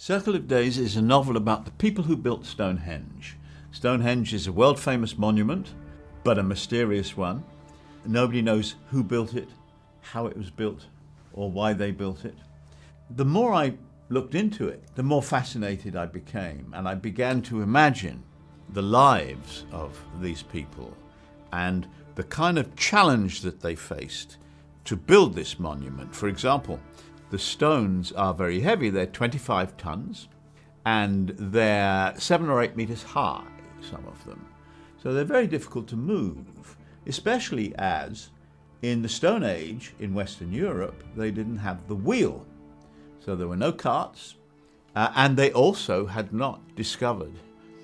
Circle of Days is a novel about the people who built Stonehenge. Stonehenge is a world-famous monument, but a mysterious one. Nobody knows who built it, how it was built, or why they built it. The more I looked into it, the more fascinated I became, and I began to imagine the lives of these people and the kind of challenge that they faced to build this monument. For example, the stones are very heavy. They're 25 tons, and they're 7 or 8 meters high, some of them. So they're very difficult to move, especially as in the Stone Age in Western Europe, they didn't have the wheel. So there were no carts, and they also had not discovered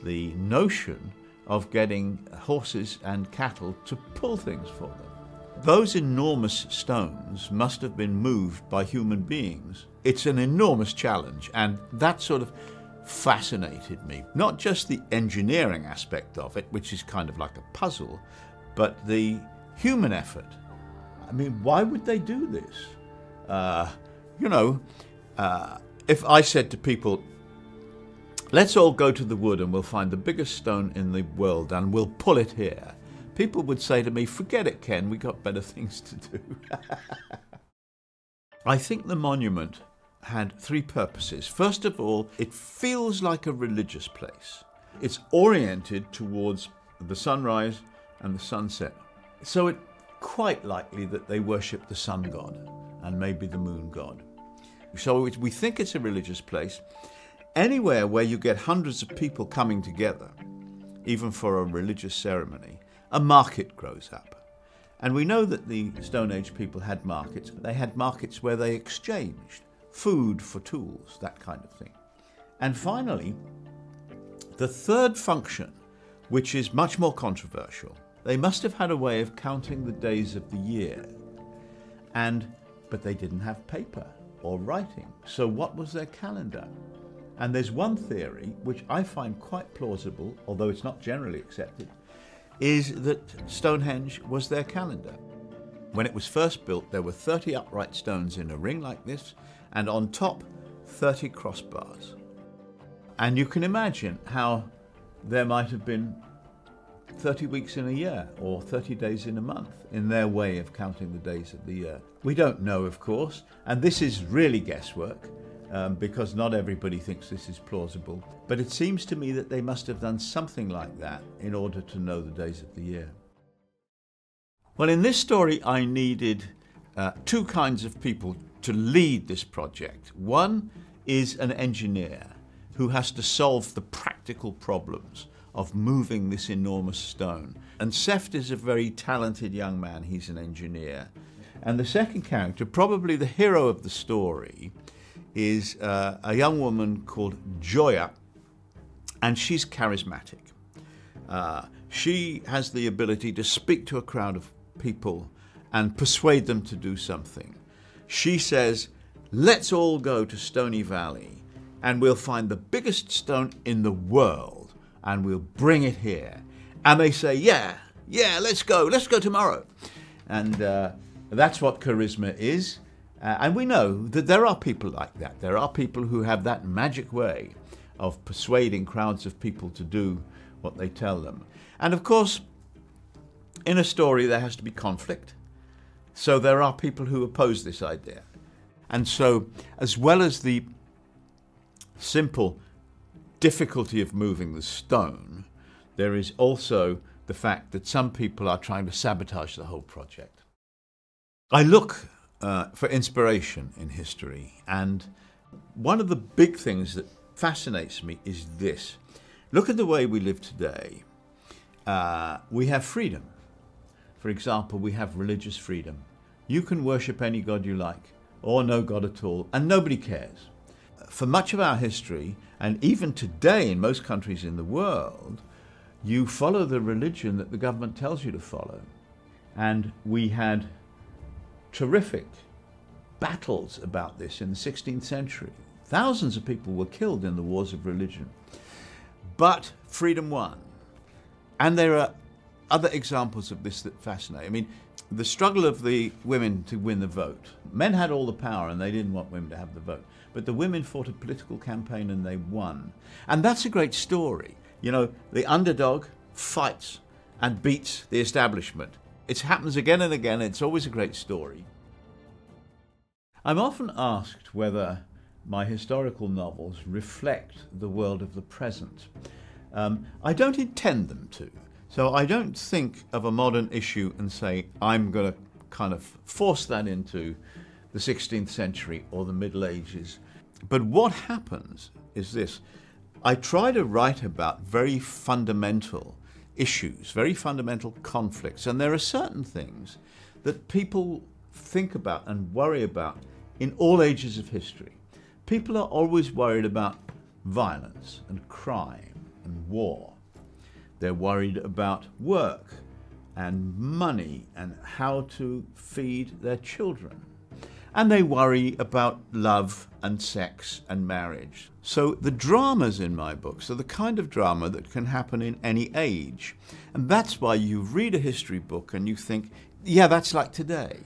the notion of getting horses and cattle to pull things for them. Those enormous stones must have been moved by human beings. It's an enormous challenge, and that sort of fascinated me. Not just the engineering aspect of it, which is kind of like a puzzle, but the human effort. I mean, why would they do this? If I said to people, let's all go to the wood and we'll find the biggest stone in the world and we'll pull it here, people would say to me, forget it, Ken, we got better things to do. I think the monument had 3 purposes. First of all, it feels like a religious place. It's oriented towards the sunrise and the sunset. So it's quite likely that they worship the sun god and maybe the moon god. So we think it's a religious place. Anywhere where you get hundreds of people coming together, even for a religious ceremony, a market grows up. And we know that the Stone Age people had markets. They had markets where they exchanged food for tools, that kind of thing. And finally, the third function, which is much more controversial, they must have had a way of counting the days of the year. But they didn't have paper or writing. So what was their calendar? And there's one theory, which I find quite plausible, although it's not generally accepted, is that Stonehenge was their calendar. When it was first built, there were 30 upright stones in a ring like this, and on top, 30 crossbars. And you can imagine how there might have been 30 weeks in a year, or 30 days in a month, in their way of counting the days of the year. We don't know, of course, and this is really guesswork, because not everybody thinks this is plausible. But it seems to me that they must have done something like that in order to know the days of the year. Well, in this story, I needed 2 kinds of people to lead this project. One is an engineer who has to solve the practical problems of moving this enormous stone. And Seft is a very talented young man. He's an engineer. And the second character, probably the hero of the story, is a young woman called Joya, and she's charismatic. She has the ability to speak to a crowd of people and persuade them to do something. She says, let's all go to Stony Valley and we'll find the biggest stone in the world and we'll bring it here. And they say, yeah, let's go tomorrow. And that's what charisma is. And we know that there are people like that. There are people who have that magic way of persuading crowds of people to do what they tell them. And of course, in a story there has to be conflict. So there are people who oppose this idea. And so, as well as the simple difficulty of moving the stone, there is also the fact that some people are trying to sabotage the whole project. I look for inspiration in history, and one of the big things that fascinates me is this. Look at the way we live today. We have freedom. For example, we have religious freedom. You can worship any god you like, or no god at all, and nobody cares. For much of our history, and even today in most countries in the world, you follow the religion that the government tells you to follow. And we had terrific battles about this in the 16th century. Thousands of people were killed in the wars of religion. But freedom won. And there are other examples of this that fascinate. I mean, the struggle of the women to win the vote. Men had all the power and they didn't want women to have the vote. but the women fought a political campaign and they won. And that's a great story. You know, the underdog fights and beats the establishment. It happens again and again. It's always a great story. I'm often asked whether my historical novels reflect the world of the present. I don't intend them to. So I don't think of a modern issue and say, I'm going to kind of force that into the 16th century or the Middle Ages. But what happens is this. I try to write about very fundamental issues, very fundamental conflicts, and there are certain things that people think about and worry about in all ages of history. People are always worried about violence and crime and war. They're worried about work and money and how to feed their children. And they worry about love and sex and marriage. So the dramas in my books are the kind of drama that can happen in any age. And that's why you read a history book and you think, yeah, that's like today.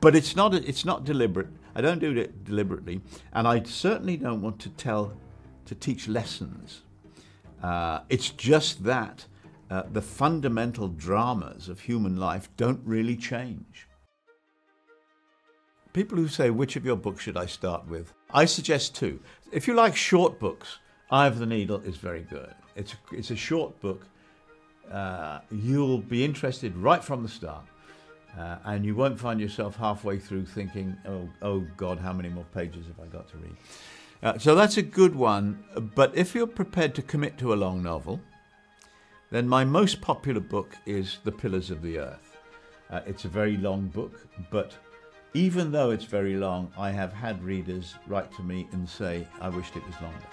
But it's not deliberate. I don't do it deliberately. And I certainly don't want to teach lessons. It's just that the fundamental dramas of human life don't really change. People who say, which of your books should I start with? I suggest two. If you like short books, Eye of the Needle is very good. It's a short book. You'll be interested right from the start. And you won't find yourself halfway through thinking, oh God, how many more pages have I got to read? So that's a good one. But if you're prepared to commit to a long novel, then my most popular book is The Pillars of the Earth. It's a very long book, but even though it's very long, I have had readers write to me and say, I wished it was longer.